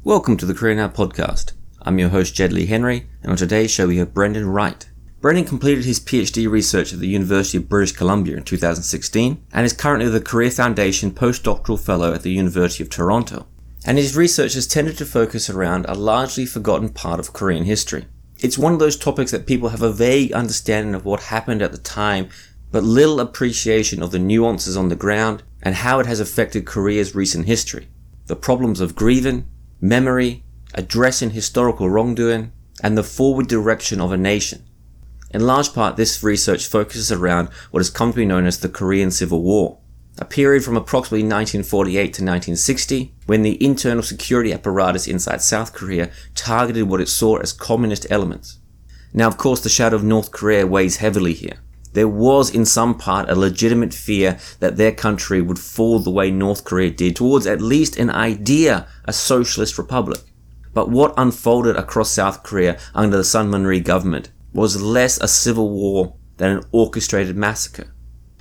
Welcome to the Korea Now podcast. I'm your host Jed Lea-Henry, and on today's show we have Brendan Wright. Brendan completed his PhD research at the University of British Columbia in 2016 and is currently the Korea Foundation Postdoctoral Fellow at the University of Toronto. And his research has tended to focus around a largely forgotten part of Korean history. It's one of those topics that people have a vague understanding of what happened at the time, but little appreciation of the nuances on the ground and how it has affected Korea's recent history. The problems of grieving, memory, addressing historical wrongdoing, and the forward direction of a nation. In large part, this research focuses around what has come to be known as the Korean Civil War, a period from approximately 1948 to 1960, when the internal security apparatus inside South Korea targeted what it saw as communist elements. Now, of course, the shadow of North Korea weighs heavily here. There was in some part a legitimate fear that their country would fall the way North Korea did towards at least an idea, a socialist republic. But what unfolded across South Korea under the Syngman Rhee government was less a civil war than an orchestrated massacre.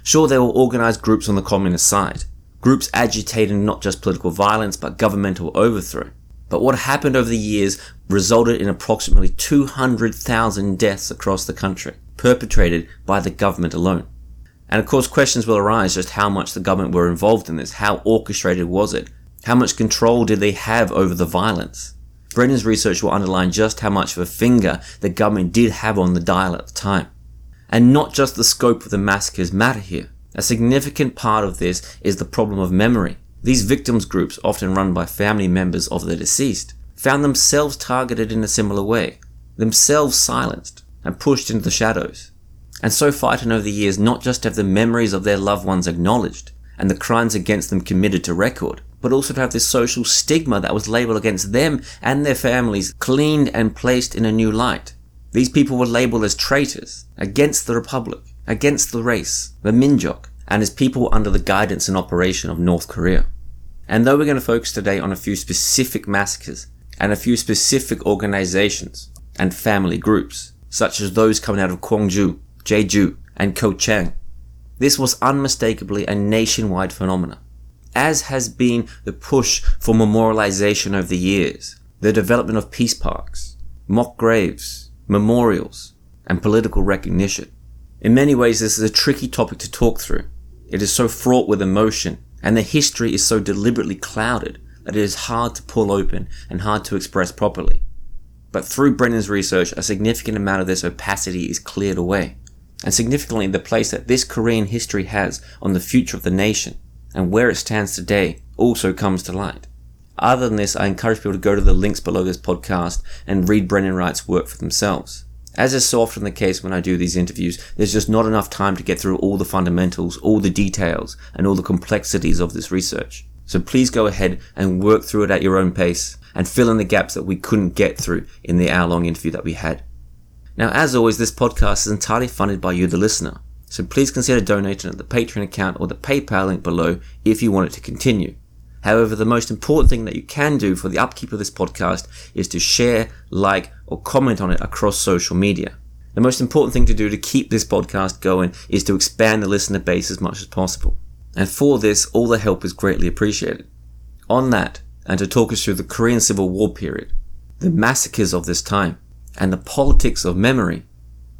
Sure, there were organized groups on the communist side, groups agitating not just political violence but governmental overthrow. But what happened over the years resulted in approximately 200,000 deaths across the country, perpetrated by the government alone. And of course, questions will arise just how much the government were involved in this, how orchestrated was it, how much control did they have over the violence. Brendan's research will underline just how much of a finger the government did have on the dial at the time. And not just the scope of the massacres matter here. A significant part of this is the problem of memory. These victims groups, often run by family members of the deceased, found themselves targeted in a similar way, themselves silenced and pushed into the shadows. And so fighting over the years not just to have the memories of their loved ones acknowledged and the crimes against them committed to record, but also to have this social stigma that was labelled against them and their families cleaned and placed in a new light. These people were labelled as traitors, against the Republic, against the race, the Minjok, and as people under the guidance and operation of North Korea. And though we're going to focus today on a few specific massacres and a few specific organizations and family groups, such as those coming out of Kyongju, Jeju, and Kochang, this was unmistakably a nationwide phenomenon, as has been the push for memorialization over the years, the development of peace parks, mock graves, memorials, and political recognition. In many ways, this is a tricky topic to talk through. It is so fraught with emotion, and the history is so deliberately clouded that it is hard to pull open and hard to express properly. But through Brendan's research, a significant amount of this opacity is cleared away, and significantly the place that this Korean history has on the future of the nation and where it stands today also comes to light. Other than this, I encourage people to go to the links below this podcast and read Brendan Wright's work for themselves. As is so often the case when I do these interviews, there's just not enough time to get through all the fundamentals, all the details, and all the complexities of this research. So please go ahead and work through it at your own pace and fill in the gaps that we couldn't get through in the hour-long interview that we had. Now, as always, this podcast is entirely funded by you, the listener. So please consider donating at the Patreon account or the PayPal link below if you want it to continue. However, the most important thing that you can do for the upkeep of this podcast is to share, like, or comment on it across social media. The most important thing to do to keep this podcast going is to expand the listener base as much as possible. And for this, all the help is greatly appreciated. On that, and to talk us through the Korean Civil War period, the massacres of this time, and the politics of memory,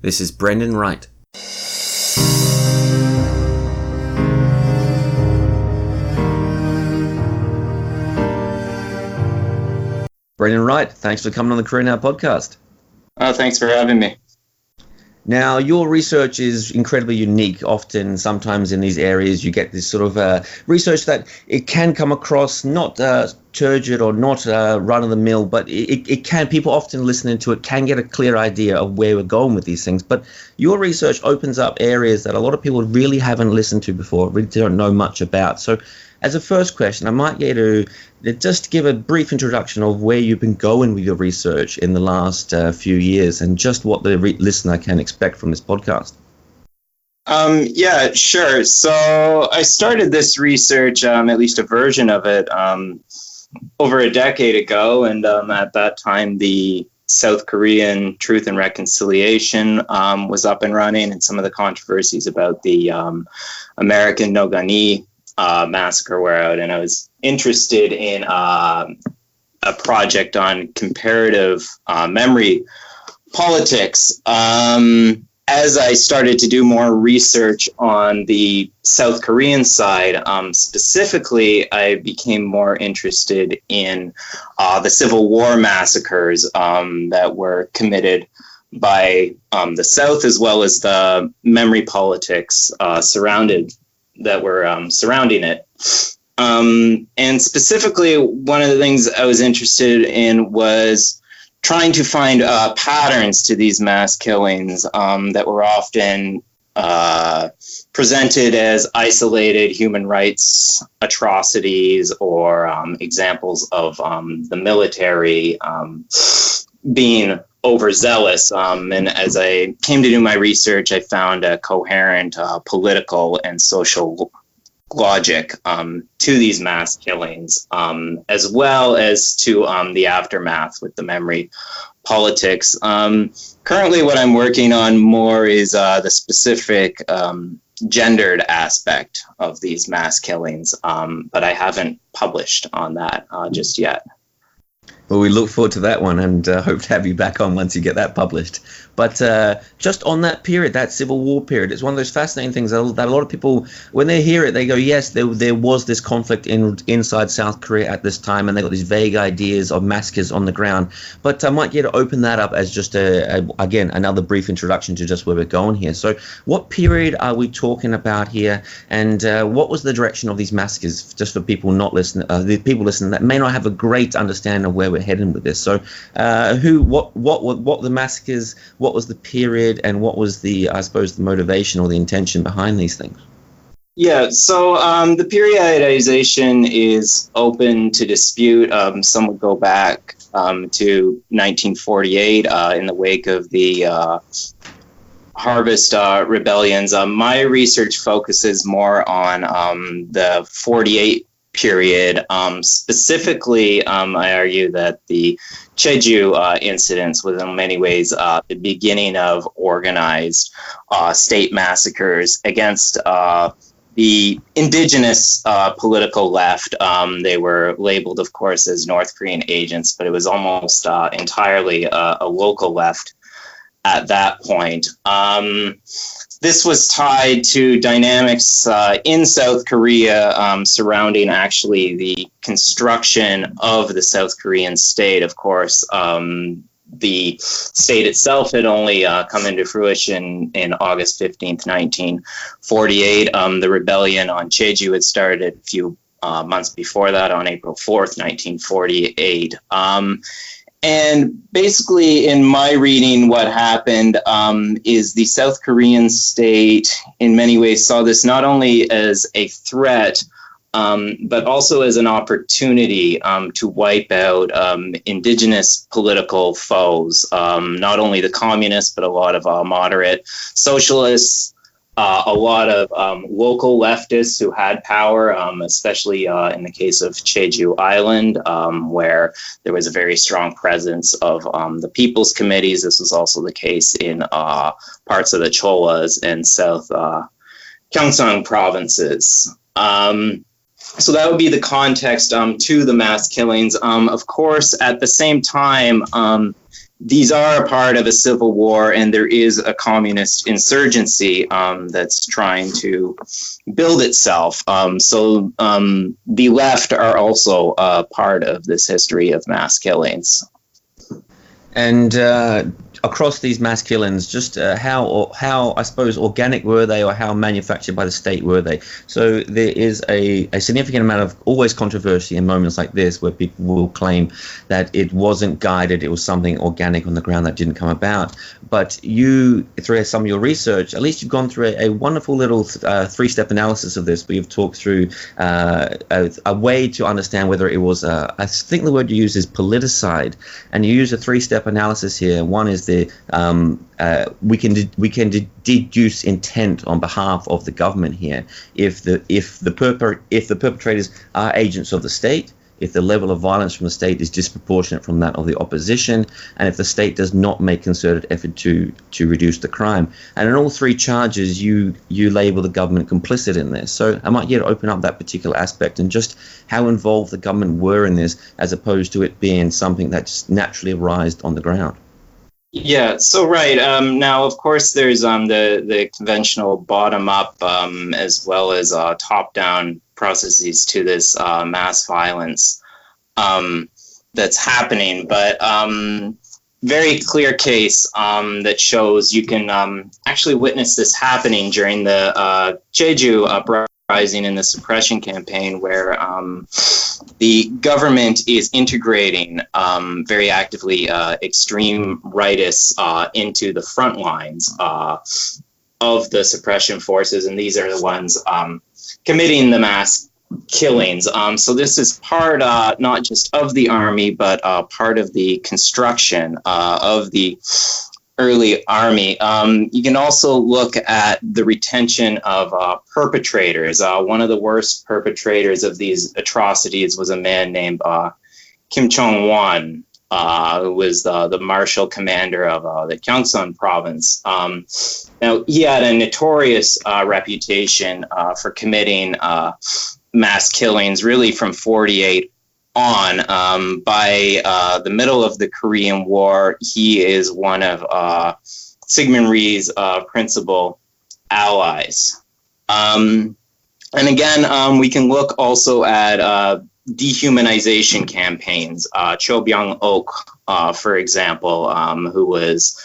this is Brendan Wright. Brendan Wright, thanks for coming on the Korea Now podcast. Thanks for having me. Now, your research is incredibly unique. Often, sometimes in these areas, you get this sort of research that it can come across not turgid or not run-of-the-mill, but it can, people often listening to it can get a clear idea of where we're going with these things. But your research opens up areas that a lot of people really haven't listened to before, really don't know much about. So as a first question, I might get to just give a brief introduction of where you've been going with your research in the last few years and just what the listener can expect from this podcast. Yeah, sure. So I started this research, at least a version of it, over a decade ago. And at that time, the South Korean Truth and Reconciliation was up and running, and some of the controversies about the American Jeonghee massacre were out. And I was interested in a project on comparative memory politics. As I started to do more research on the South Korean side, specifically, I became more interested in the Civil War massacres that were committed by the South, as well as the memory politics surrounding it. And specifically, one of the things I was interested in was trying to find patterns to these mass killings that were often presented as isolated human rights atrocities or examples of the military being overzealous. And as I came to do my research, I found a coherent political and social logic to these mass killings, as well as to the aftermath with the memory politics. Currently, what I'm working on more is the specific gendered aspect of these mass killings, but I haven't published on that just yet. Well, we look forward to that one and hope to have you back on once you get that published. But just on that period, that Civil War period, it's one of those fascinating things that a lot of people, when they hear it, they go, yes, there was this conflict inside South Korea at this time, and they got these vague ideas of massacres on the ground. But I might get to open that up as just, again, another brief introduction to just where we're going here. So what period are we talking about here, and what was the direction of these massacres, just for people not listening, the people listening that may not have a great understanding of where we're heading with this. So what the massacres, what was the period, and what was the, I suppose, the motivation or the intention behind these things? Yeah, so the periodization is open to dispute. Some would go back to 1948 in the wake of the Harvest Rebellions. My research focuses more on the 48 period. Specifically, I argue that the Jeju Incident was in many ways the beginning of organized state massacres against the indigenous political left. They were labeled, of course, as North Korean agents, but it was almost entirely a local left at that point. This was tied to dynamics in South Korea surrounding actually the construction of the South Korean state. Of course, the state itself had only come into fruition in August 15th, 1948. The rebellion on Jeju had started a few months before that, on April 4th, 1948. And basically, in my reading, what happened is the South Korean state, in many ways, saw this not only as a threat, but also as an opportunity to wipe out indigenous political foes, not only the communists, but a lot of moderate socialists, a lot of local leftists who had power, especially in the case of Jeju Island, where there was a very strong presence of the people's committees. This was also the case in parts of the Cholas and South Gyeongsang provinces. So that would be the context to the mass killings. Of course, at the same time, these are a part of a civil war, and there is a communist insurgency that's trying to build itself. So the left are also a part of this history of mass killings. And across these mass killings, just how I suppose organic were they, or how manufactured by the state were they? So there is a significant amount of always controversy in moments like this, where people will claim that it wasn't guided, it was something organic on the ground that didn't come about. But you, through some of your research, at least you've gone through a wonderful little three-step analysis of this, where you've talked through a way to understand whether it was, I think the word you use is politicide, and you use a three-step analysis here. One is the we can deduce intent on behalf of the government here if the perpetrators are agents of the state. if the level of violence from the state is disproportionate from that of the opposition, and if the state does not make concerted effort to reduce the crime. And in all three charges, you label the government complicit in this. So I might yet open up that particular aspect and just how involved the government were in this, as opposed to it being something that just naturally arose on the ground. Yeah, so right. Now, of course, there's the conventional bottom-up as well as top-down processes to this mass violence that's happening. But very clear case that shows you can actually witness this happening during the Jeju uprising in the suppression campaign, where the government is integrating very actively extreme rightists into the front lines of the suppression forces, and these are the ones committing the mass killings. So this is part not just of the army, but part of the construction of the early army. You can also look at the retention of perpetrators. One of the worst perpetrators of these atrocities was a man named Kim Chong-won, who was the martial commander of the Gyeongsang province. Now, he had a notorious reputation for committing mass killings, really from 48 on. By the middle of the Korean War, he is one of Syngman Rhee's principal allies. And again, we can look also at dehumanization campaigns. Cho Byung-ok, for example, who was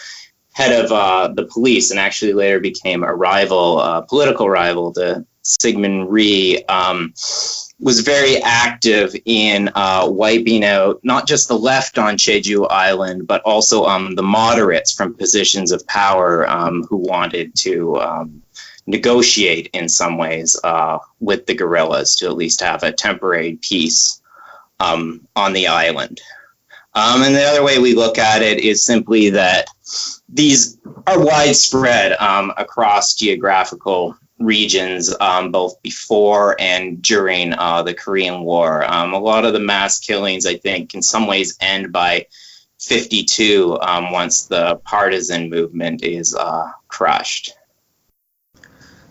head of the police and actually later became a political rival to Syngman Rhee, was very active in wiping out not just the left on Jeju Island, but also the moderates from positions of power who wanted to negotiate in some ways with the guerrillas to at least have a temporary peace on the island. And the other way we look at it is simply that these are widespread across geographical regions, both before and during the Korean War. A lot of the mass killings, I think, in some ways end by 52 once the partisan movement is crushed.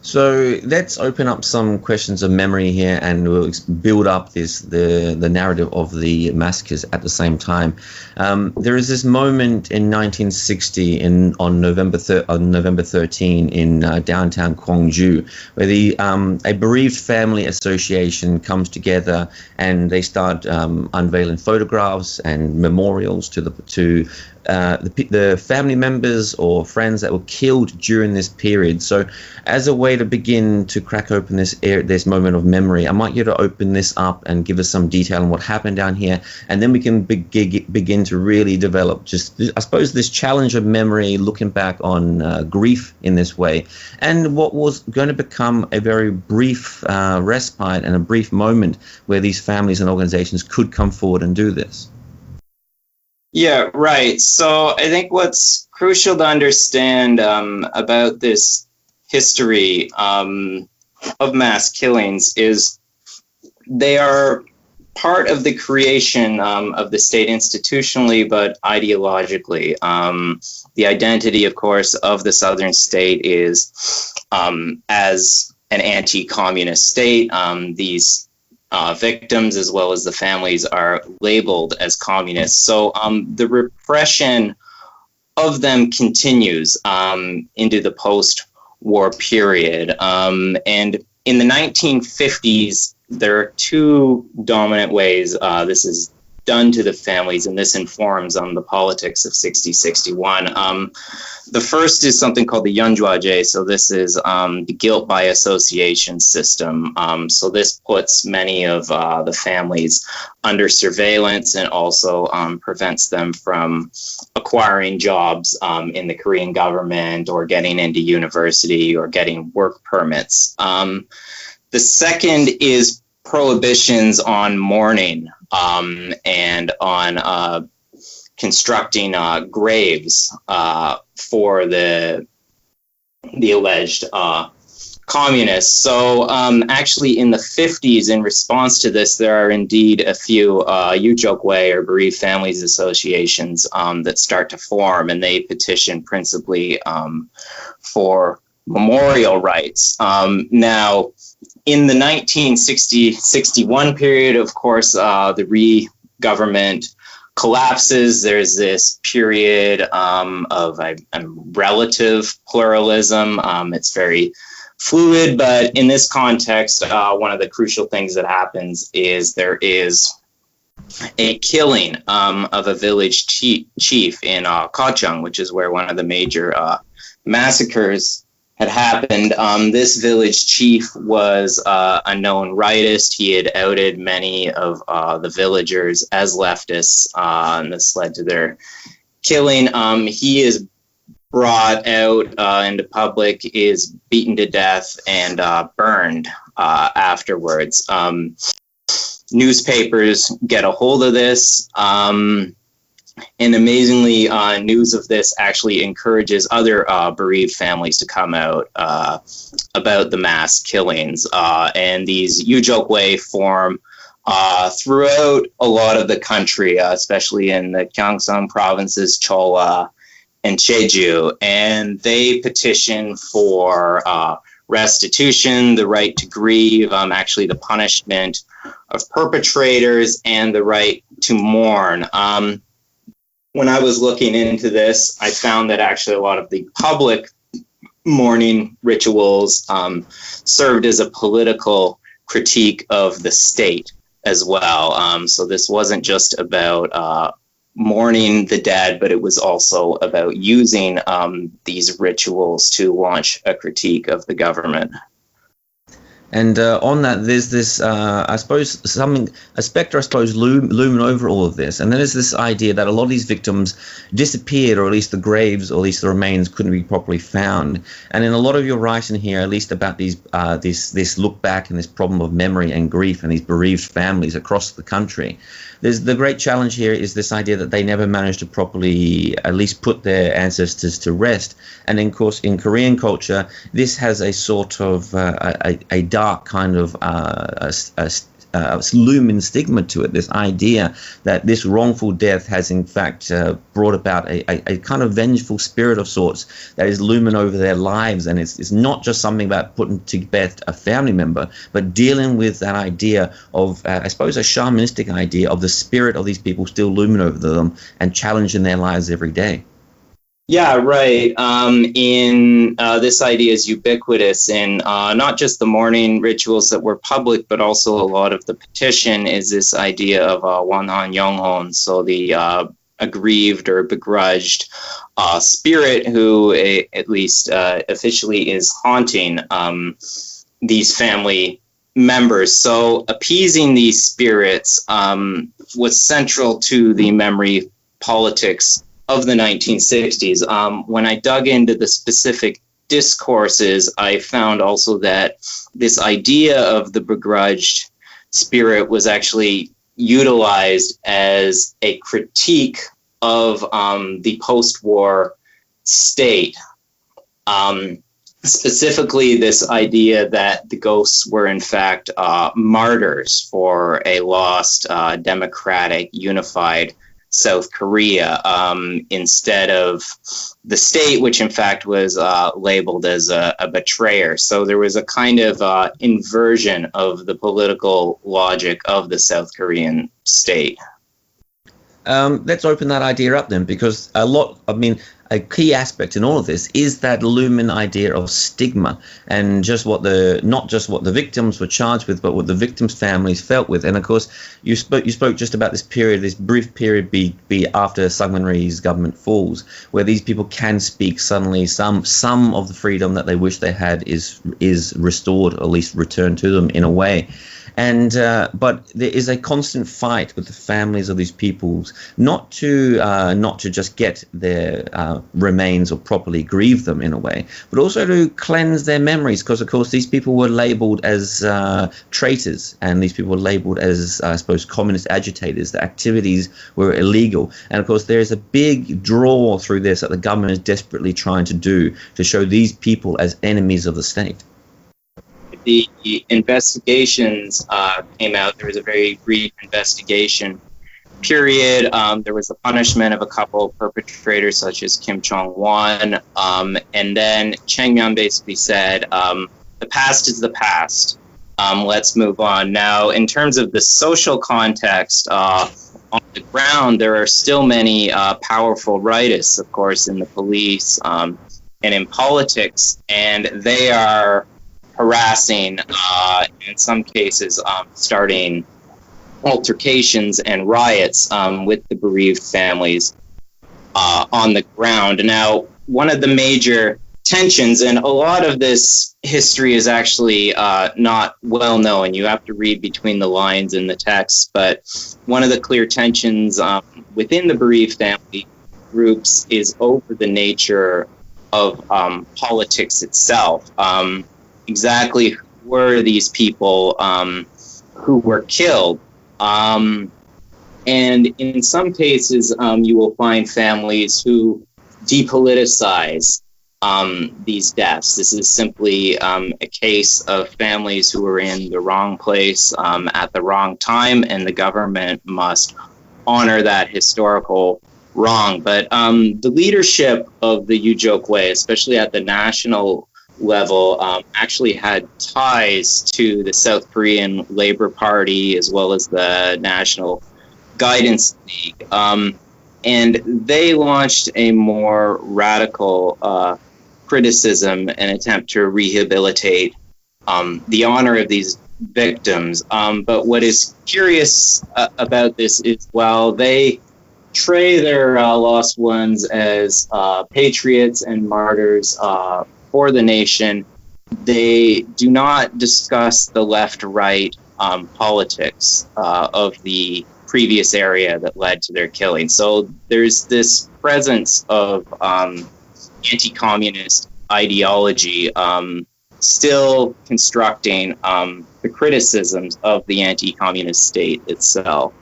So let's open up some questions of memory here, and we'll build up the narrative of the massacres at the same time. There is this moment in 1960 on November 13 in downtown Kyongju, where a bereaved family association comes together and they start unveiling photographs and memorials to the family members or friends that were killed during this period. So as a way to begin to crack open this moment of memory, I might get to open this up and give us some detail on what happened down here, and then we can begin to really develop just, I suppose, this challenge of memory, looking back on grief in this way, and what was going to become a very brief respite and a brief moment where these families and organizations could come forward and do this. Yeah, right. So I think what's crucial to understand about this history of mass killings is they are part of the creation of the state institutionally, but ideologically. The identity, of course, of the southern state is as an anti-communist state. These victims as well as the families are labeled as communists. So the repression of them continues into the post-war period. And in the 1950s, there are two dominant ways this is done to the families, and this informs the politics of 60-61. The first is something called the Yeonjuaje. So this is the guilt by association system. So this puts many of the families under surveillance and also prevents them from acquiring jobs in the Korean government or getting into university or getting work permits. The second is prohibitions on mourning and on constructing graves for the alleged communists. So actually in the 50s, in response to this, there are indeed a few Ujokwe or bereaved families associations that start to form, and they petition principally for memorial rights. Now, in the 1960-61 period, of course, the Rhee government collapses. There's this period of relative pluralism. It's very fluid, but in this context, one of the crucial things that happens is there is a killing of a village chief in Kochang, which is where one of the major massacres had happened. This village chief was a known rightist. He had outed many of the villagers as leftists, and this led to their killing. He is brought out into public, is beaten to death, and burned afterwards. Newspapers get a hold of this, and amazingly, news of this actually encourages other bereaved families to come out about the mass killings. And these Ujokwe form throughout a lot of the country, especially in the Gyeongsang provinces, Cholla, and Jeju, and they petition for restitution, the right to grieve, actually the punishment of perpetrators, and the right to mourn. When I was looking into this, I found that actually a lot of the public mourning rituals served as a political critique of the state as well. So this wasn't just about mourning the dead, but it was also about using these rituals to launch a critique of the government. And on that, there's this, I suppose, a spectre, I suppose, looming over all of this. And then there's this idea that a lot of these victims disappeared, or at least the graves, or at least the remains couldn't be properly found. And in a lot of your writing here, at least about these, this look back and this problem of memory and grief and these bereaved families across the country, there's the great challenge here is this idea that they never managed to properly at least put their ancestors to rest. And of course, in Korean culture, this has a sort of a dark kind of looming stigma to it, this idea that this wrongful death has in fact brought about a kind of vengeful spirit of sorts that is looming over their lives. And it's not just something about putting to bed a family member, but dealing with that idea of, I suppose, a shamanistic idea of the spirit of these people still looming over them and challenging their lives every day. Yeah, right. This idea is ubiquitous in not just the mourning rituals that were public, but also a lot of the petition is this idea of wanhan yonghon, so the aggrieved or begrudged spirit who at least officially is haunting these family members. So appeasing these spirits was central to the memory politics of the 1960s. When I dug into the specific discourses, I found also that this idea of the begrudged spirit was actually utilized as a critique of the post-war state. Specifically, this idea that the ghosts were in fact martyrs for a lost, democratic, unified South Korea, instead of the state, which in fact was labeled as a betrayer. So there was a kind of inversion of the political logic of the South Korean state. Let's open that idea up then, because a key aspect in all of this is that looming idea of stigma, and not just what the victims were charged with, but what the victims' families felt with. And of course, you spoke just about this period, this brief period be after Syngman Rhee's government falls, where these people can speak suddenly. Some of the freedom that they wish they had is restored, or at least returned to them in a way. And but there is a constant fight with the families of these peoples, not to just get their remains or properly grieve them in a way, but also to cleanse their memories, because of course these people were labeled as traitors, and these people were labeled as, I suppose, communist agitators. The activities were illegal, and of course there is a big draw through this that the government is desperately trying to do to show these people as enemies of the state. the investigations came out. There was a very brief investigation period. There was the punishment of a couple of perpetrators, such as Kim Jong-won. And then Chang Myon basically said, the past is the past. Let's move on. Now, in terms of the social context, on the ground, there are still many powerful rightists, of course, in the police and in politics, and they are harassing, in some cases, starting altercations and riots with the bereaved families on the ground. Now, one of the major tensions, and a lot of this history is actually not well known. You have to read between the lines in the text, but one of the clear tensions within the bereaved family groups is over the nature of politics itself. Exactly who were these people who were killed? And in some cases, you will find families who depoliticize these deaths. This is simply a case of families who were in the wrong place at the wrong time, and the government must honor that historical wrong. But the leadership of the Yujokwe, especially at the national level, actually had ties to the South Korean Labor Party as well as the National Guidance League. And they launched a more radical criticism and attempt to rehabilitate the honor of these victims. But what is curious about this is, while they portray their lost ones as patriots and martyrs for the nation, they do not discuss the left-right politics of the previous area that led to their killing. So there's this presence of anti-communist ideology still constructing the criticisms of the anti-communist state itself.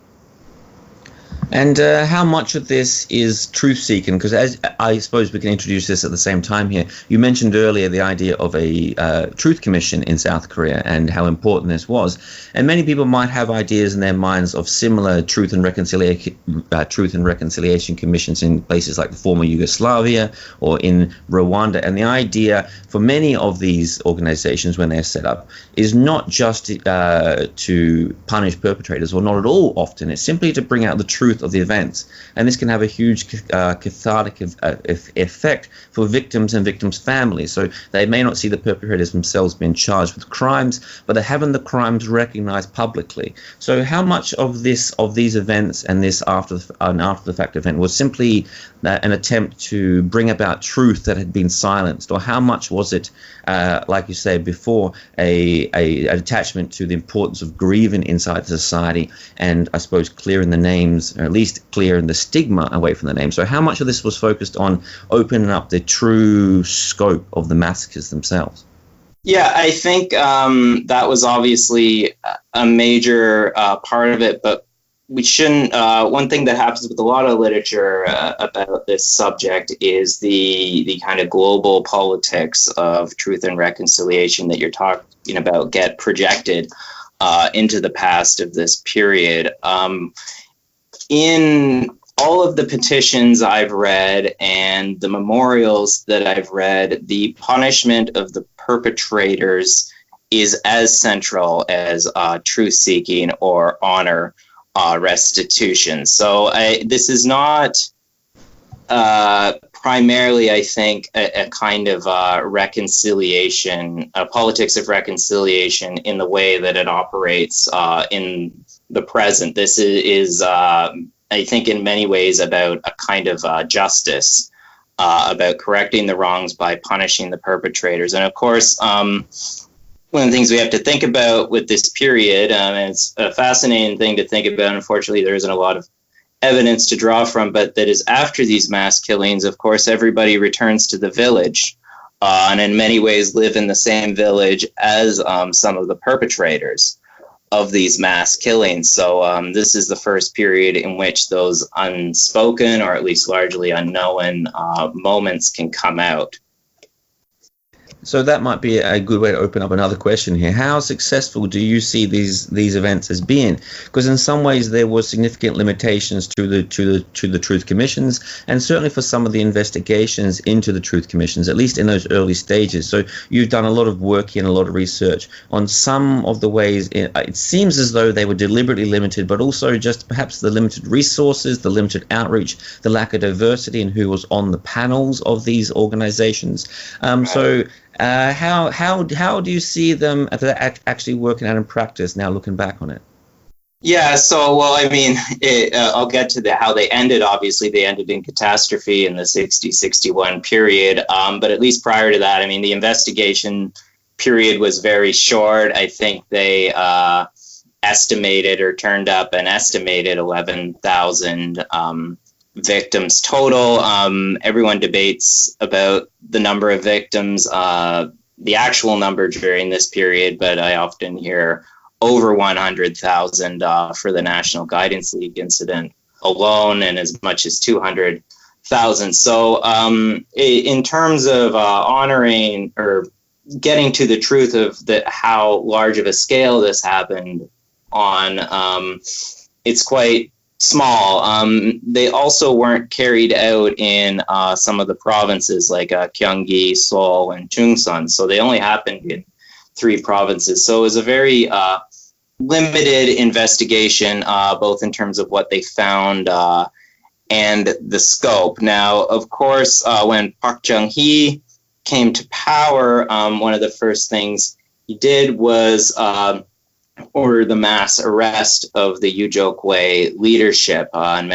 And how much of this is truth-seeking? Because as I suppose we can introduce this at the same time here. You mentioned earlier the idea of a truth commission in South Korea and how important this was. And many people might have ideas in their minds of similar truth and reconciliation commissions in places like the former Yugoslavia or in Rwanda. And the idea for many of these organizations when they're set up is not just to punish perpetrators, or not at all often. It's simply to bring out the truth of the events, and this can have a huge cathartic effect for victims and victims' families. So they may not see the perpetrators themselves being charged with crimes, but they're having the crimes recognized publicly. So how much of these events and this after the fact event was simply an attempt to bring about truth that had been silenced, or how much was it, like you said before, an attachment to the importance of grieving inside the society, and I suppose clearing the names, or at least clearing the stigma away from the name? So how much of this was focused on opening up the true scope of the massacres themselves? Yeah, I think that was obviously a major part of it, but we shouldn't. One thing that happens with a lot of literature about this subject is the kind of global politics of truth and reconciliation that you're talking about get projected into the past of this period. In all of the petitions I've read and the memorials that I've read, the punishment of the perpetrators is as central as truth-seeking or honor restitution. So this is not primarily, I think, a kind of reconciliation, a politics of reconciliation in the way that it operates in the present. This is I think, in many ways about a kind of justice, about correcting the wrongs by punishing the perpetrators. And of course, one of the things we have to think about with this period, and it's a fascinating thing to think about, unfortunately there isn't a lot of evidence to draw from, but that is after these mass killings, of course, everybody returns to the village and in many ways live in the same village as some of the perpetrators of these mass killings. So this is the first period in which those unspoken, or at least largely unknown, moments can come out. So that might be a good way to open up another question here. How successful do you see these events as being? Because in some ways there were significant limitations to the truth commissions, and certainly for some of the investigations into the truth commissions, at least in those early stages. So you've done a lot of work here and a lot of research on some of the ways it seems as though they were deliberately limited, but also just perhaps the limited resources, the limited outreach, the lack of diversity in who was on the panels of these organizations. So how do you see them actually working out in practice now, looking back on it? Yeah, so, well, I mean, I'll get to how they ended. Obviously, they ended in catastrophe in the 60-61 period. But at least prior to that, I mean, the investigation period was very short. I think they estimated or turned up an estimated 11,000 victims total. Everyone debates about the number of victims, the actual number during this period, but I often hear over 100,000 for the National Guidance League incident alone, and as much as 200,000. So in terms of honoring or getting to the truth of how large of a scale this happened on, it's quite small. They also weren't carried out in some of the provinces like Kyongju, Seoul, and Chungcheon. So they only happened in 3 provinces. So it was a very limited investigation, both in terms of what they found and the scope. Now, of course, when Park Jeonghee came to power, one of the first things he did was order the mass arrest of the Ujokwe leadership and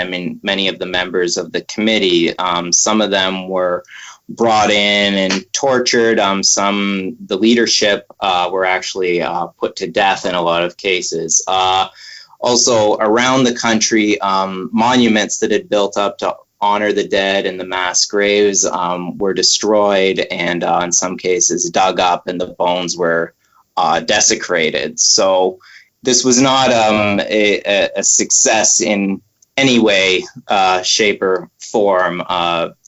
many of the members of the committee. Some of them were brought in and tortured. The leadership were actually put to death in a lot of cases. Also, around the country, monuments that had built up to honor the dead and the mass graves were destroyed, and in some cases dug up, and the bones were desecrated. So this was not a success in any way, shape, or form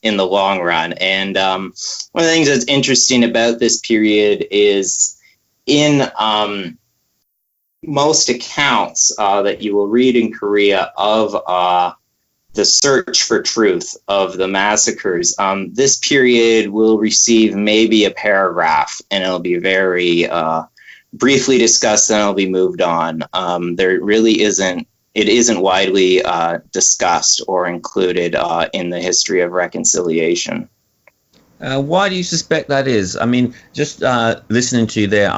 in the long run. And one of the things that's interesting about this period is in most accounts that you will read in Korea of the search for truth of the massacres, this period will receive maybe a paragraph, and it'll be very briefly discussed, and it'll be moved on. There really isn't widely discussed or included in the history of reconciliation. Why do you suspect that is? I mean, just listening to you there,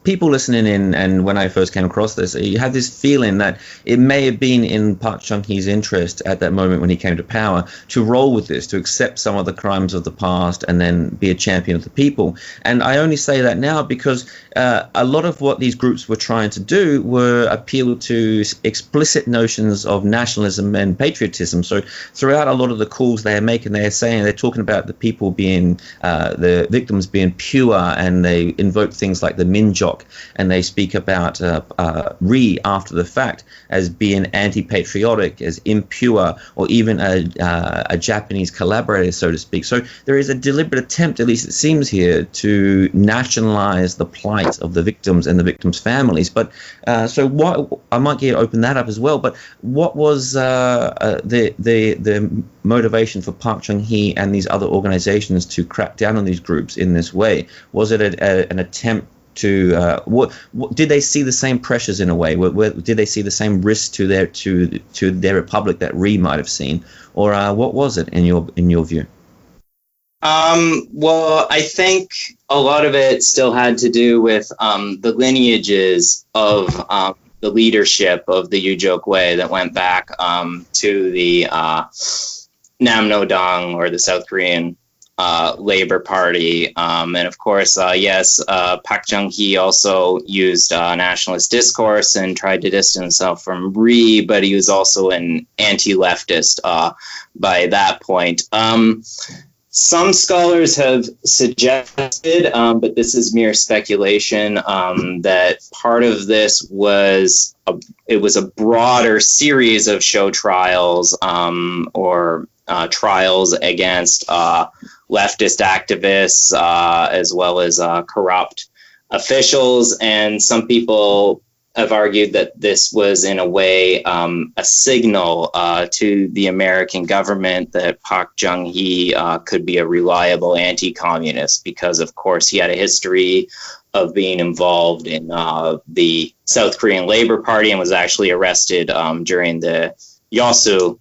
people listening in, and when I first came across this, you had this feeling that it may have been in Park Chung-hee's interest at that moment when he came to power to roll with this, to accept some of the crimes of the past and then be a champion of the people. And I only say that now because a lot of what these groups were trying to do were appeal to explicit notions of nationalism and patriotism. So throughout a lot of the calls they're making, they're talking about the people being, the victims being pure, and they invoke things like the Minjok, and they speak about Rhee after the fact as being anti-patriotic, as impure, or even a Japanese collaborator, so to speak. So there is a deliberate attempt, at least it seems here, to nationalize the plight of the victims and the victims' families. But so what, I might open that up as well, but what was the motivation for Park Chung-hee and these other organizations to crack down on these groups in this way? Was it an attempt to what did they see the same pressures in a way? Did they see the same risks to their republic that Rhee might have seen, or what was it in your view? Well, I think a lot of it still had to do with the lineages of the leadership of the Ujokwe that went back to the Namnodong, or the South Korean Labor Party. And of course, Park Chung-hee also used nationalist discourse and tried to distance himself from Rhee, but he was also an anti-leftist by that point. Some scholars have suggested, but this is mere speculation, that part of this was a broader series of show trials or trials against leftist activists, as well as corrupt officials. And some people have argued that this was in a way a signal to the American government that Park Chung-hee could be a reliable anti-communist, because of course he had a history of being involved in the South Korean Labor Party and was actually arrested during the Yosu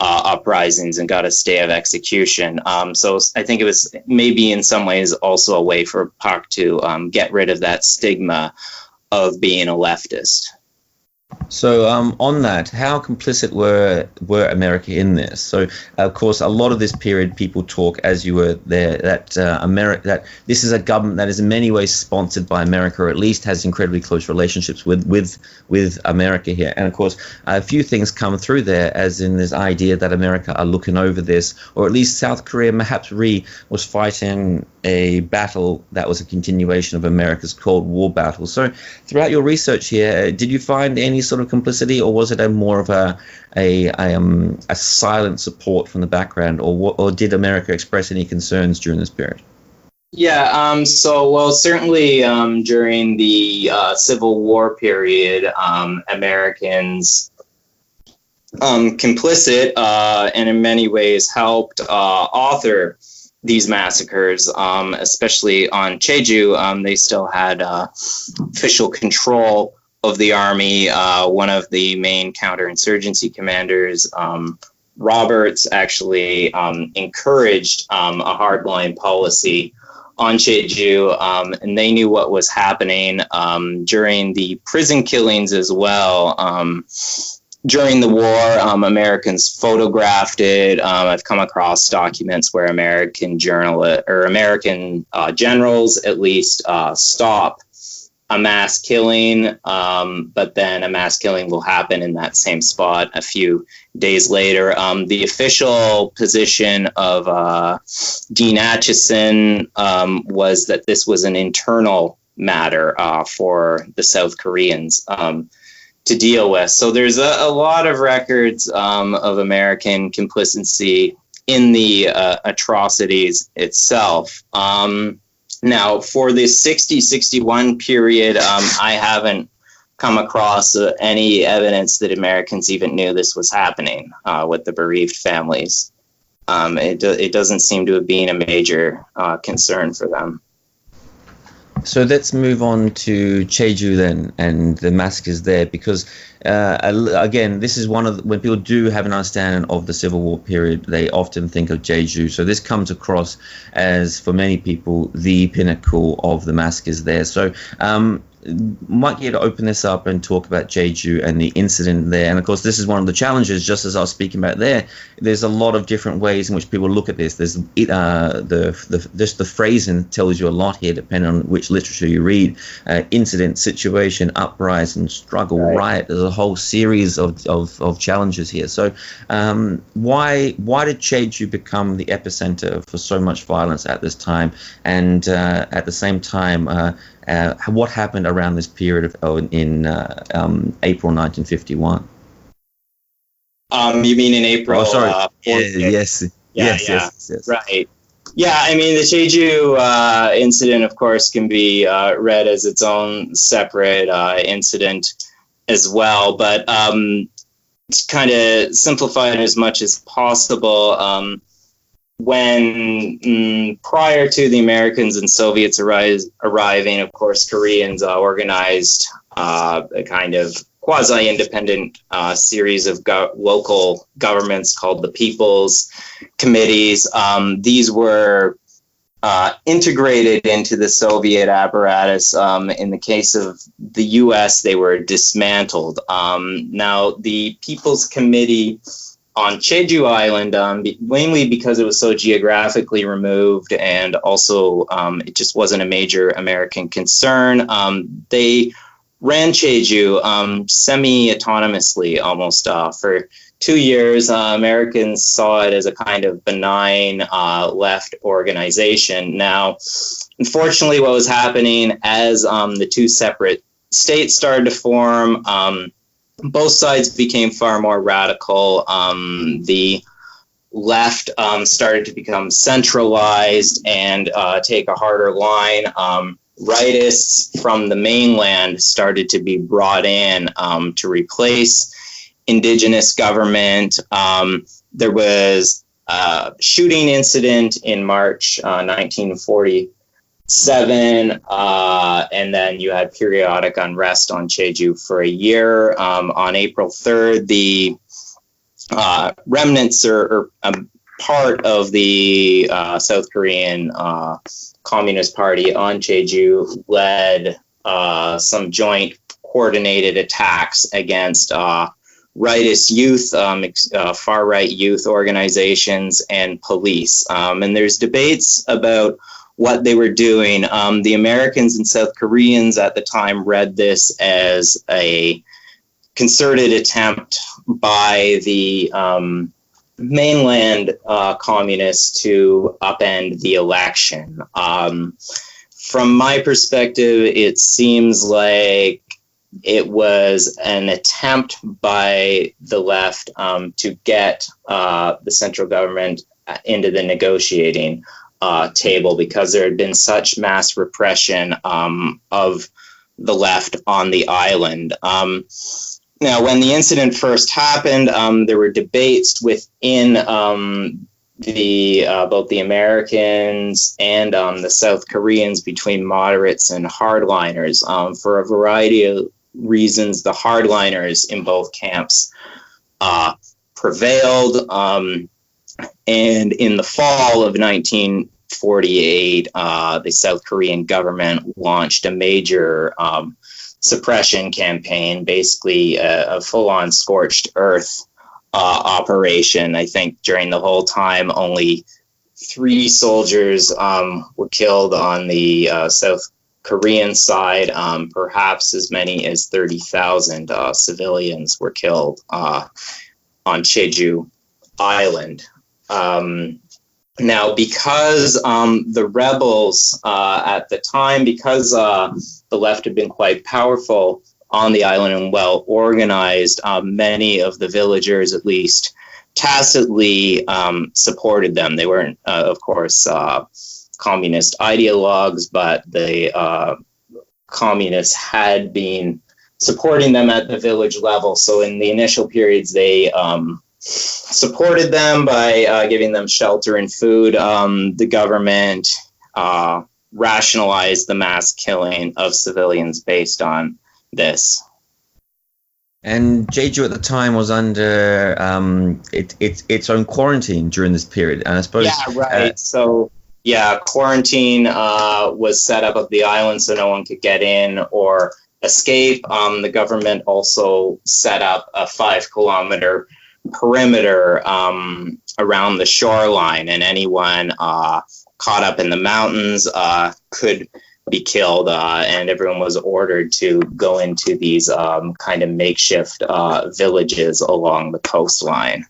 uprisings and got a stay of execution. So I think it was maybe in some ways also a way for Park to get rid of that stigma of being a leftist. So on that, how complicit were America in this? So of course, a lot of this period, people talk, as you were there, that that this is a government that is in many ways sponsored by America, or at least has incredibly close relationships with America here. And of course, a few things come through there, as in this idea that America are looking over this, or at least South Korea, perhaps Rhee was fighting a battle that was a continuation of America's Cold War battle. So throughout your research here, did you find any sort of complicity, or was it more of a silent support from the background, or did America express any concerns during this period? Yeah, so certainly during the Civil War period, Americans complicit and in many ways helped author these massacres, especially on Jeju. They still had official control of the army. One of the main counterinsurgency commanders, Roberts, actually encouraged a hardline policy on Jeju, and they knew what was happening during the prison killings as well. During the war, Americans photographed it. I've come across documents where American generals at least stop a mass killing, but then a mass killing will happen in that same spot a few days later. The official position of Dean Acheson was that this was an internal matter for the South Koreans to deal with. So there's a lot of records of American complicity in the atrocities itself. Now, for the 60-61 period, I haven't come across any evidence that Americans even knew this was happening with the bereaved families. It doesn't seem to have been a major concern for them. So let's move on to Jeju then, and the massacres there, because again, this is one of when people do have an understanding of the Civil War period, they often think of Jeju. So this comes across as, for many people, the pinnacle of the massacres there. So might get to open this up and talk about Jeju and the incident there. And of course, this is one of the challenges, just as I was speaking about there. There's a lot of different ways in which people look at this. There's just the phrasing tells you a lot here, depending on which literature you read. Incident, situation, uprising, struggle, right. Riot. There's a whole series of challenges here. So why did Jeju become the epicenter for so much violence at this time? And at the same time, what happened around this period in April 1951? You mean in April? Oh, sorry. Yes. Right. Yeah, I mean, the Jeju incident, of course, can be read as its own separate incident as well. But to kind of simplify it as much as possible, when prior to the Americans and Soviets arriving, of course, Koreans organized a kind of quasi-independent series of local governments called the People's Committees. These were integrated into the Soviet apparatus. In the case of the U.S., they were dismantled. Now, the People's Committee on Jeju Island, mainly because it was so geographically removed and also it just wasn't a major American concern, they ran Jeju semi-autonomously almost for 2 years. Americans saw it as a kind of benign left organization. Now, unfortunately, what was happening as the two separate states started to form, both sides became far more radical. The left started to become centralized and take a harder line, rightists from the mainland started to be brought in to replace indigenous government. There was a shooting incident in March 1947, and then you had periodic unrest on Jeju for a year. On April 3rd, the remnants or part of the South Korean Communist Party on Jeju led some joint coordinated attacks against rightist youth, far-right youth organizations, and police. And there's debates about what they were doing. The Americans and South Koreans at the time read this as a concerted attempt by the mainland communists to upend the election. From my perspective, it seems like it was an attempt by the left to get the central government into the negotiating table, because there had been such mass repression of the left on the island. Now, when the incident first happened, there were debates within both the Americans and the South Koreans between moderates and hardliners. For a variety of reasons, the hardliners in both camps prevailed. And in the fall of 1948, the South Korean government launched a major suppression campaign, basically a full-on scorched earth operation. I think during the whole time, only 3 soldiers were killed on the South Korean side. Perhaps as many as 30,000 civilians were killed on Jeju Island. Now, because the rebels at the time, because the left had been quite powerful on the island and well organized, many of the villagers, at least tacitly, supported them. They weren't, of course, communist ideologues, but the communists had been supporting them at the village level. So in the initial periods, they supported them by giving them shelter and food. The government rationalized the mass killing of civilians based on this. And Jeju at the time was under its own quarantine during this period, and I suppose. Yeah, right. Quarantine was set up of the island so no one could get in or escape. The government also set up a 5-kilometer perimeter around the shoreline, and anyone caught up in the mountains could be killed, and everyone was ordered to go into these kind of makeshift villages along the coastline.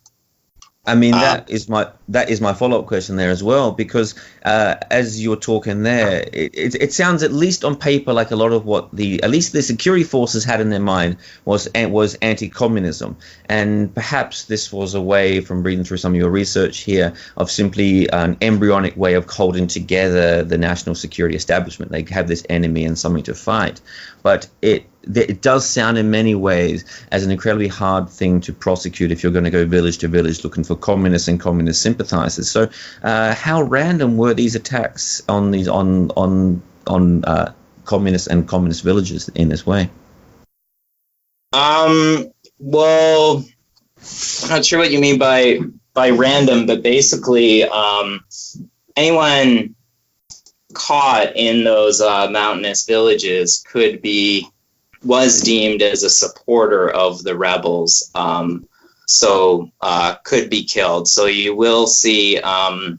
I mean, that is my follow-up question there as well, because as you're talking there, it sounds, at least on paper, like a lot of what at least the security forces had in their mind was anti-communism, and perhaps this was a way, from reading through some of your research here, of simply an embryonic way of holding together the national security establishment. They have this enemy and something to fight, but it does sound in many ways as an incredibly hard thing to prosecute if you're going to go village to village looking for communists and communist sympathizers. So how random were these attacks on these on communist and communist villages in this way? Well, I'm not sure what you mean by random, but basically anyone caught in those mountainous villages was deemed as a supporter of the rebels, so could be killed. So you will see, in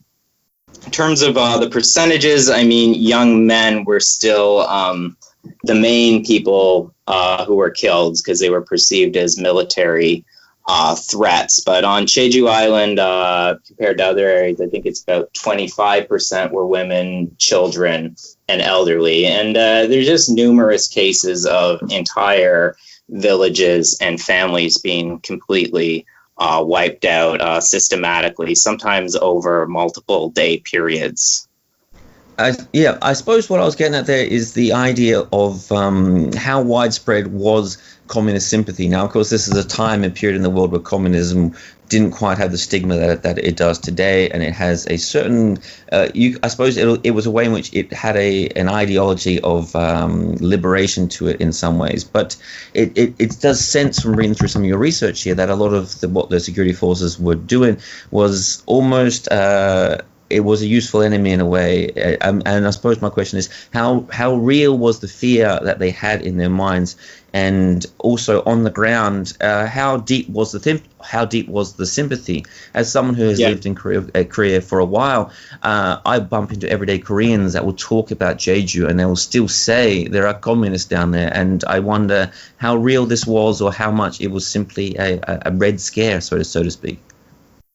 terms of the percentages, I mean, young men were still the main people who were killed because they were perceived as military threats. But on Jeju Island, compared to other areas, I think it's about 25% were women, children, and elderly. And there's just numerous cases of entire villages and families being completely wiped out systematically, sometimes over multiple day periods. I suppose what I was getting at there is the idea of how widespread was communist sympathy. Now, of course, this is a time and period in the world where communism didn't quite have the stigma that it does today, and it has a certain, I suppose it was a way in which it had an ideology of liberation to it in some ways. But it does sense from reading through some of your research here that a lot of what the security forces were doing was almost it was a useful enemy in a way. And I suppose my question is, how real was the fear that they had in their minds, and also on the ground, how deep was the sympathy? As someone who has lived in Korea for a while, I bump into everyday Koreans that will talk about Jeju, and they will still say there are communists down there, and I wonder how real this was, or how much it was simply a red scare, so to speak.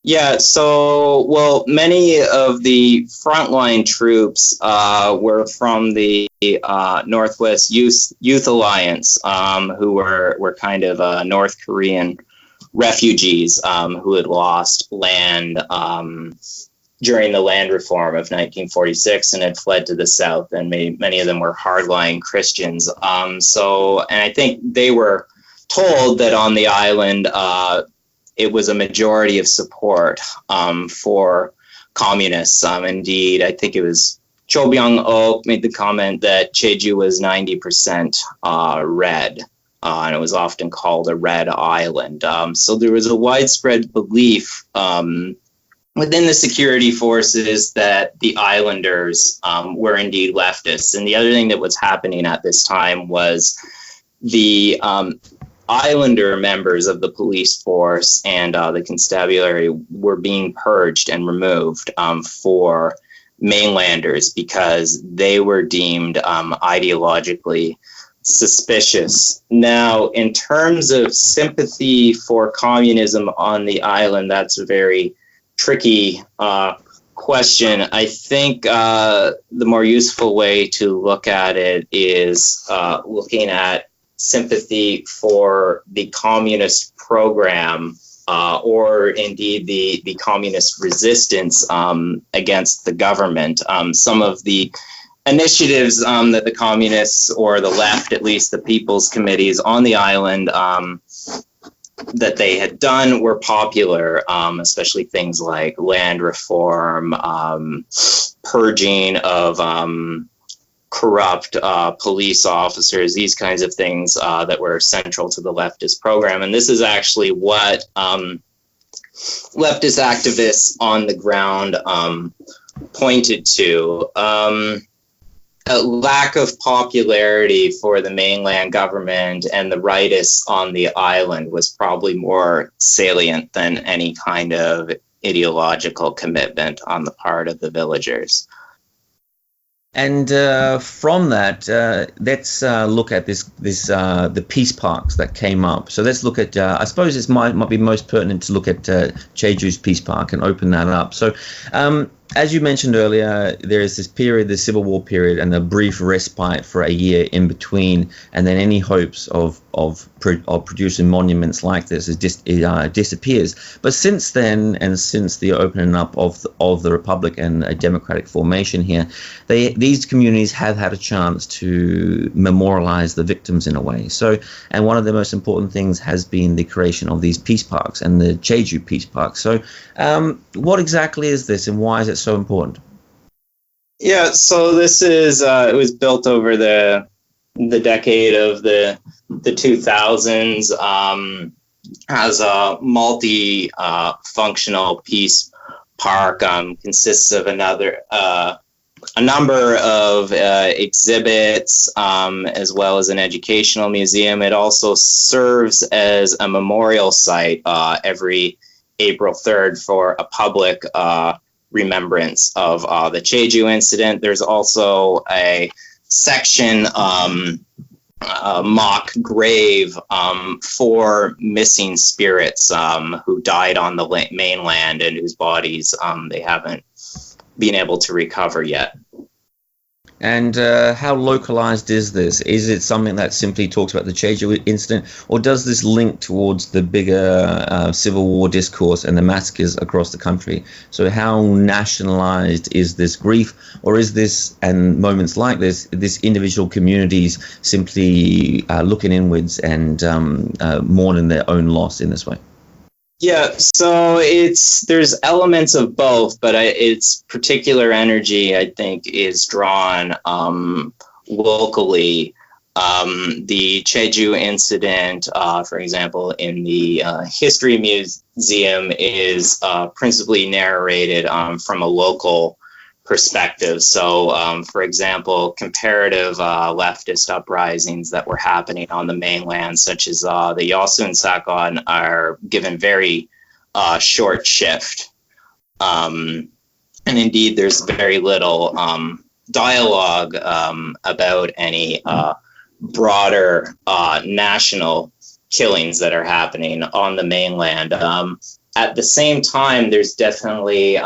Yeah, so, many of the frontline troops were from the Northwest Youth Alliance, who were kind of North Korean refugees who had lost land during the land reform of 1946 and had fled to the south, and many of them were hardline Christians. And I think they were told that on the island, it was a majority of support for communists. Indeed, I think it was Cho Byung-ok made the comment that Jeju was 90% red, and it was often called a red island. So there was a widespread belief within the security forces that the islanders were indeed leftists. And the other thing that was happening at this time was the Islander members of the police force and the constabulary were being purged and removed for mainlanders because they were deemed ideologically suspicious. Now, in terms of sympathy for communism on the island, that's a very tricky question. I think the more useful way to look at it is looking at sympathy for the communist program or indeed the communist resistance against the government. Some of the initiatives that the communists, or the left, at least the people's committees on the island, that they had done were popular, especially things like land reform, purging of corrupt police officers, these kinds of things that were central to the leftist program. And this is actually what leftist activists on the ground pointed to. A lack of popularity for the mainland government and the rightists on the island was probably more salient than any kind of ideological commitment on the part of the villagers. And from that, let's look at the peace parks that came up. So let's look at, I suppose it might be most pertinent to look at Jeju's peace park and open that up. So as you mentioned earlier, there is this period, the Civil War period, and a brief respite for a year in between, and then any hopes of producing monuments like this disappears. But since then, and since the opening up of the Republic and a democratic formation here, these communities have had a chance to memorialize the victims in a way. So, and one of the most important things has been the creation of these peace parks and the Jeju Peace Park. So, what exactly is this, and why is it so important? Yeah, so this is it was built over the decade of the 2000s, has a multi-functional peace park, consists of a number of exhibits, as well as an educational museum. It also serves as a memorial site every April 3rd for a public remembrance of the Jeju Incident. There's also a section, mock grave for missing spirits who died on the mainland and whose bodies they haven't been able to recover yet. And how localized is this? Is it something that simply talks about the Jeju Incident, or does this link towards the bigger Civil War discourse and the massacres across the country? So how nationalized is this grief, or is this, and moments like this individual communities simply looking inwards and mourning their own loss in this way? Yeah, so there's elements of both, but its particular energy, I think, is drawn locally. The Jeju Incident, for example, in the History Museum is principally narrated from a local perspective. So, for example, comparative leftist uprisings that were happening on the mainland, such as the Yosun Sakon, are given very short shift. And indeed, there's very little dialogue about any broader national killings that are happening on the mainland. At the same time, there's definitely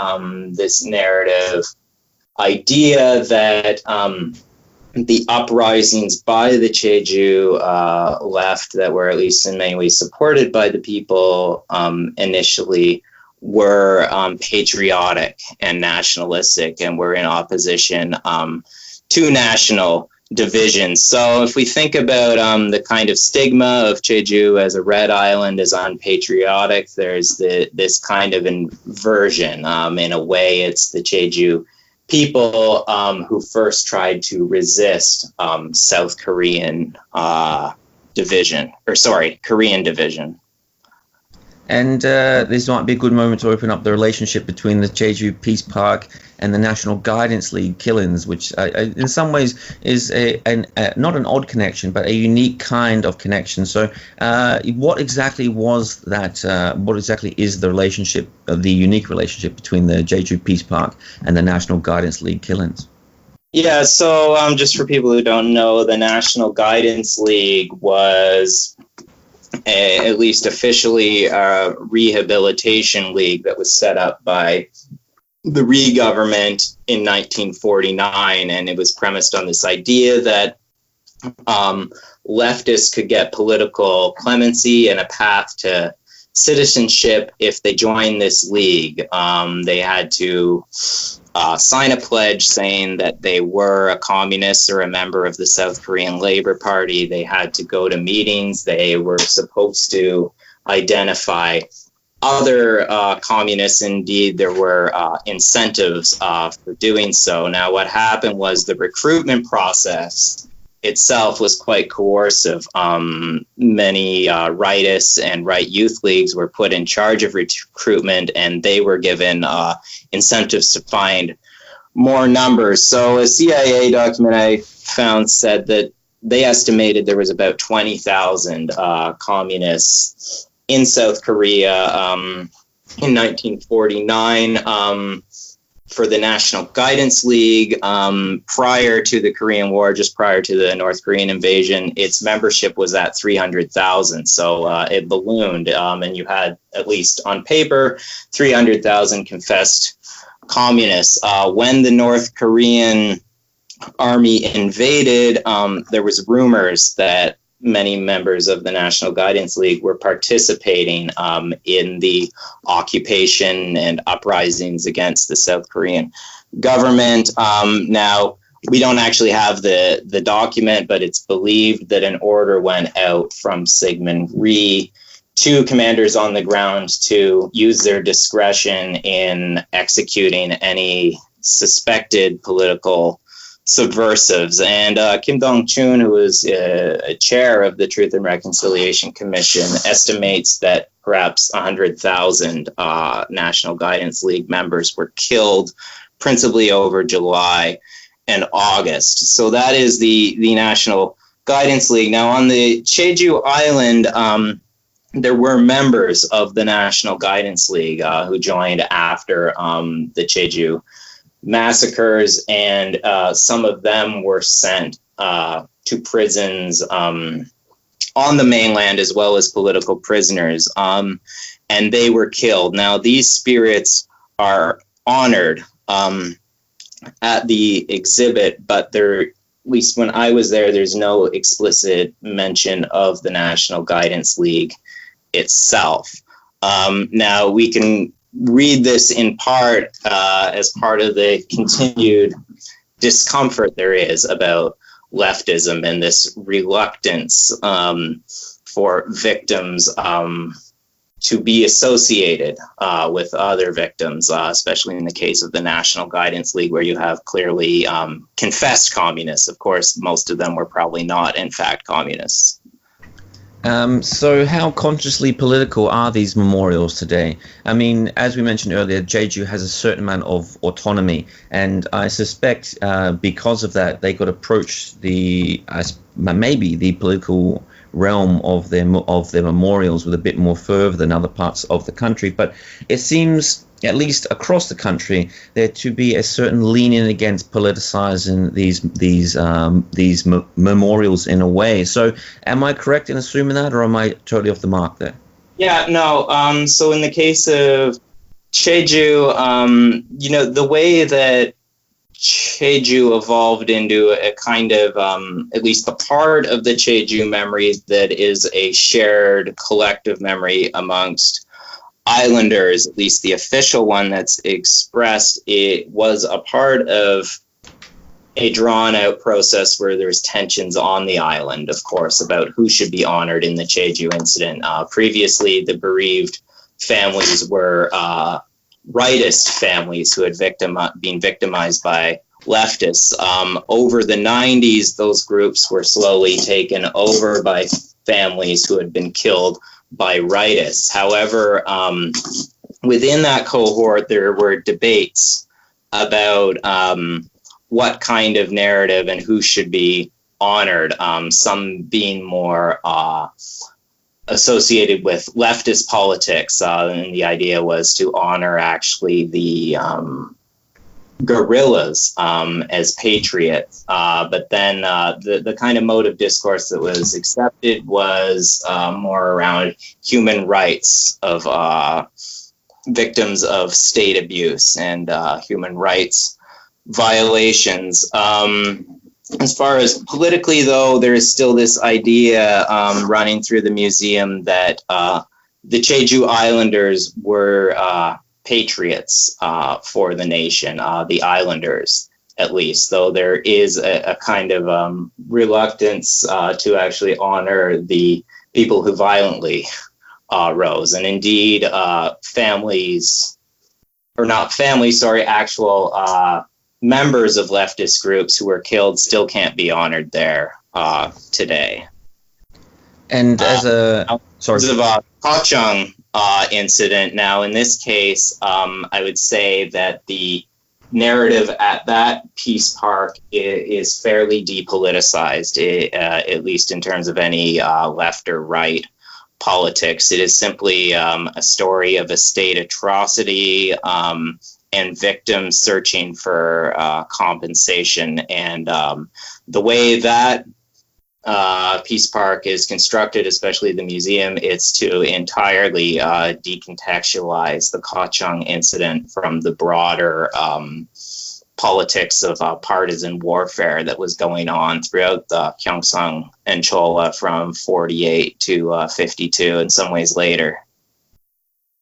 this narrative idea that the uprisings by the Jeju left that were at least in many ways supported by the people initially were patriotic and nationalistic and were in opposition to national divisions. So if we think about the kind of stigma of Jeju as a red island as unpatriotic, there's this kind of inversion. In a way, it's the Jeju people who first tried to resist South Korean Korean division. And this might be a good moment to open up the relationship between the Jeju Peace Park and the National Guidance League killings, which in some ways is not an odd connection, but a unique kind of connection. So what exactly was that? What exactly is the relationship, the unique relationship between the Jeju Peace Park and the National Guidance League killings? Yeah, so just for people who don't know, the National Guidance League was at least officially a rehabilitation league that was set up by the Rhee government in 1949, and it was premised on this idea that leftists could get political clemency and a path to citizenship if they joined this league. They had to sign a pledge saying that they were a communist or a member of the South Korean Labor Party. They had to go to meetings. They were supposed to identify other communists. Indeed, there were incentives for doing so. Now, what happened was the recruitment process itself was quite coercive. Many rightists and right youth leagues were put in charge of recruitment, and they were given incentives to find more numbers. So a CIA document I found said that they estimated there was about 20,000 communists in South Korea in 1949. For the National Guidance League, prior to the Korean War, just prior to the North Korean invasion, its membership was at 300,000. So it ballooned, and you had, at least on paper, 300,000 confessed communists. When the North Korean army invaded, there was rumors that many members of the National Guidance League were participating in the occupation and uprisings against the South Korean government. Now, we don't actually have the document, but it's believed that an order went out from Syngman Rhee to commanders on the ground to use their discretion in executing any suspected political subversives. And Kim Dong-chun, who was a chair of the Truth and Reconciliation Commission, estimates that perhaps 100,000 National Guidance League members were killed, principally over July and August. So that is the National Guidance League. Now, on the Jeju Island, there were members of the National Guidance League who joined after the Jeju massacres, and some of them were sent to prisons on the mainland as well as political prisoners, and they were killed. Now, these spirits are honored at the exhibit, but there, at least when I was there, there's no explicit mention of the National Guidance League itself. Now, we can read this in part as part of the continued discomfort there is about leftism and this reluctance for victims to be associated with other victims, especially in the case of the National Guidance League, where you have clearly confessed communists. Of course, most of them were probably not, in fact, communists. So how consciously political are these memorials today? I mean, as we mentioned earlier, Jeju has a certain amount of autonomy, and I suspect because of that, they could approach maybe the political realm of their memorials with a bit more fervor than other parts of the country. But it seems, at least across the country, there to be a certain leaning against politicizing these memorials in a way. So am I correct in assuming that, or am I totally off the mark there? Yeah, no. So in the case of Jeju, the way that Jeju evolved into a kind of, at least the part of the Jeju memory that is a shared collective memory amongst Islanders, at least the official one that's expressed, it was a part of a drawn-out process where there's tensions on the island, of course, about who should be honored in the Jeju Incident. Previously, the bereaved families were rightist families who had been victimized by leftists. Over the 90s, those groups were slowly taken over by families who had been killed by rightists. However, within that cohort, there were debates about what kind of narrative and who should be honored, some being more associated with leftist politics, and the idea was to honor actually the guerrillas as patriots. But then the kind of mode of discourse that was accepted was more around human rights of victims of state abuse and human rights violations. As far as politically, though, there is still this idea running through the museum that the Jeju Islanders were patriots for the nation, the Islanders, at least, though there is a kind of reluctance to actually honor the people who violently rose. And indeed, actual members of leftist groups who were killed still can't be honored there today. And as Kochang incident, now in this case, I would say that the narrative at that peace park is fairly depoliticized, at least in terms of any left or right politics. It is simply a story of a state atrocity and victims searching for compensation. And the way that Peace Park is constructed, especially the museum, it's to entirely decontextualize the Kochang incident from the broader politics of partisan warfare that was going on throughout the Gyeongsang and Cholla from 48 to 52, in some ways later.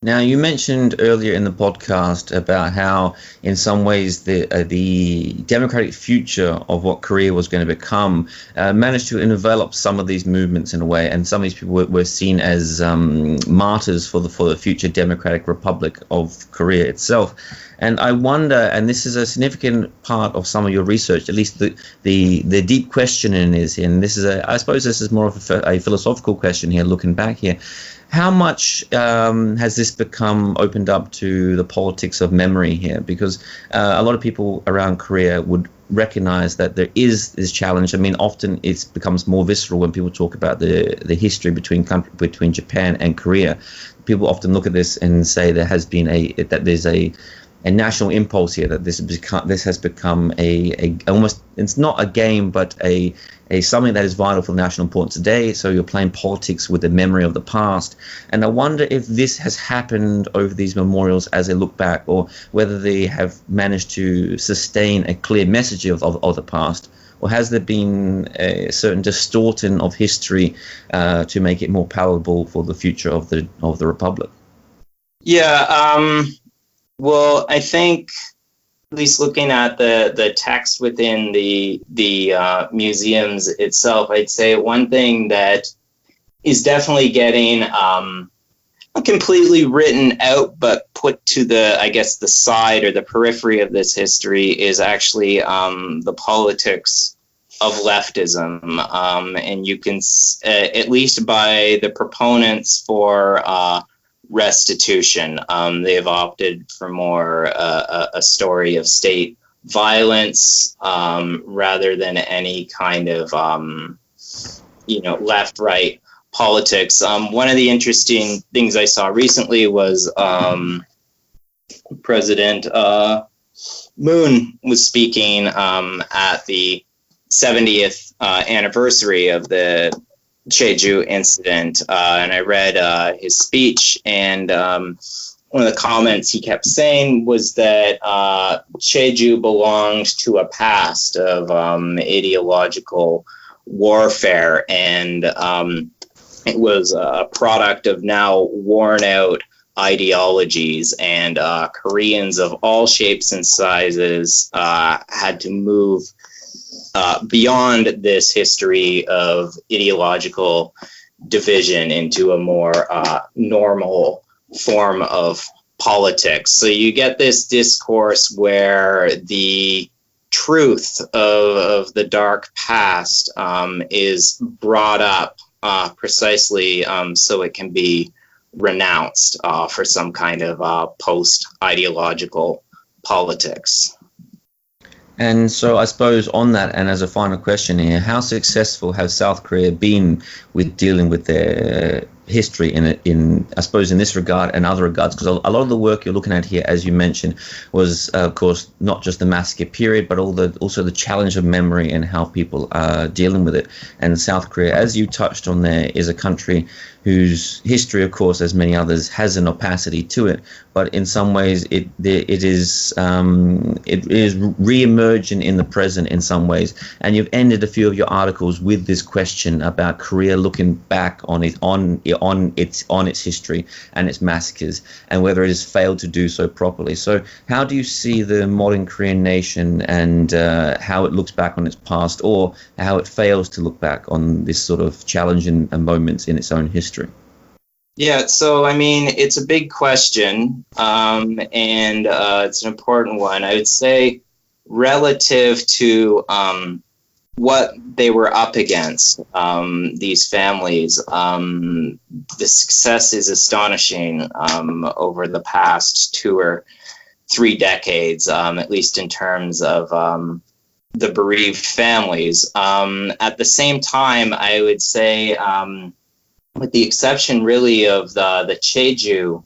Now, you mentioned earlier in the podcast about how, in some ways, the democratic future of what Korea was going to become managed to envelop some of these movements in a way, and some of these people were seen as martyrs for the future democratic republic of Korea itself. And I wonder, and this is a significant part of some of your research, at least the deep questioning is here, and I suppose this is more of a philosophical question here, looking back here. How much has this become opened up to the politics of memory here? Because a lot of people around Korea would recognize that there is this challenge. I mean, often it becomes more visceral when people talk about the history between Japan and Korea. People often look at this and say there's a national impulse here, that this has become a almost, it's not a game, but a something that is vital for national importance today. So you're playing politics with the memory of the past. And I wonder if this has happened over these memorials as they look back, or whether they have managed to sustain a clear message of the past, or has there been a certain distorting of history to make it more palatable for the future of the Republic? Yeah, well, I think, at least looking at the text within the museums itself, I'd say one thing that is definitely getting completely written out, but put to the side or the periphery of this history, is actually the politics of leftism. And you can, at least by the proponents for restitution, they've opted for more a story of state violence rather than any kind of left-right politics. One of the interesting things I saw recently was President Moon was speaking at the 70th anniversary of the Jeju Incident, and I read his speech, and one of the comments he kept saying was that Jeju belonged to a past of ideological warfare, and it was a product of now worn out ideologies, and Koreans of all shapes and sizes had to move beyond this history of ideological division into a more normal form of politics. So you get this discourse where the truth of the dark past is brought up precisely so it can be renounced for some kind of post-ideological politics. And so I suppose on that, and as a final question here, how successful has South Korea been with dealing with their history in I suppose in this regard and other regards? Because a lot of the work you're looking at here, as you mentioned, was of course not just the massacre period, but also the challenge of memory and how people are dealing with it. And South Korea, as you touched on there, is a country whose history, of course, as many others, has an opacity to it. But in some ways, it is re-emerging in the present in some ways. And you've ended a few of your articles with this question about Korea looking back on its history and its massacres, and whether it has failed to do so properly. So, how do you see the modern Korean nation and how it looks back on its past, or how it fails to look back on this sort of challenging moments in its own history? Yeah, so I mean, it's a big question, and it's an important one. I would say, relative to what they were up against, these families, the success is astonishing over the past 2 or 3 decades, at least in terms of the bereaved families. At the same time, I would say, with the exception really of the Jeju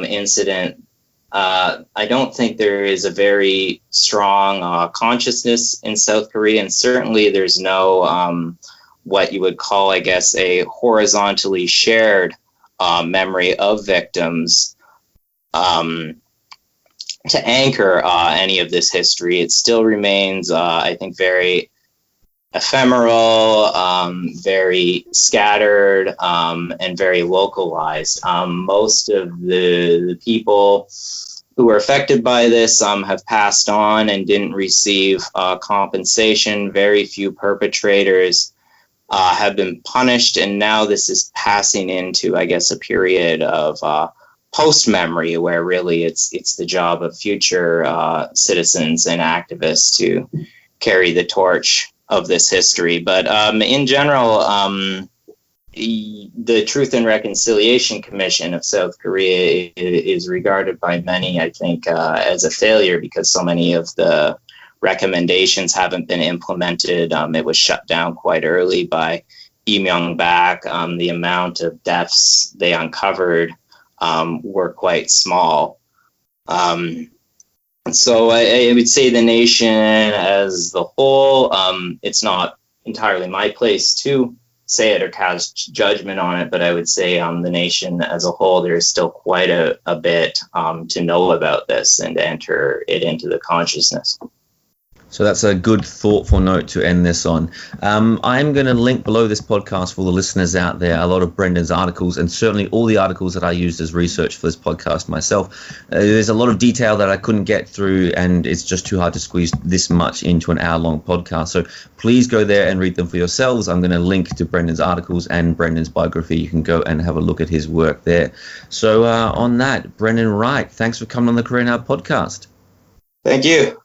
incident, I don't think there is a very strong consciousness in South Korea, and certainly there's no what you would call, I guess, a horizontally shared memory of victims to anchor any of this history. It still remains, I think, very ephemeral, very scattered, and very localized. Most of the people who were affected by this have passed on and didn't receive compensation. Very few perpetrators have been punished, and now this is passing into, I guess, a period of post-memory, where really it's the job of future citizens and activists to carry the torch of this history. But in general, the Truth and Reconciliation Commission of South Korea is regarded by many, I think, as a failure, because so many of the recommendations haven't been implemented. It was shut down quite early by Lee Myung-bak. The amount of deaths they uncovered were quite small. So I would say the nation as the whole, it's not entirely my place to say it or cast judgment on it, but I would say the nation as a whole, there's still quite a bit to know about this and to enter it into the consciousness. So that's a good, thoughtful note to end this on. I'm going to link below this podcast for the listeners out there a lot of Brendan's articles, and certainly all the articles that I used as research for this podcast myself. There's a lot of detail that I couldn't get through, and it's just too hard to squeeze this much into an hour-long podcast. So please go there and read them for yourselves. I'm going to link to Brendan's articles and Brendan's biography. You can go and have a look at his work there. So on that, Brendan Wright, thanks for coming on the Career Now podcast. Thank you.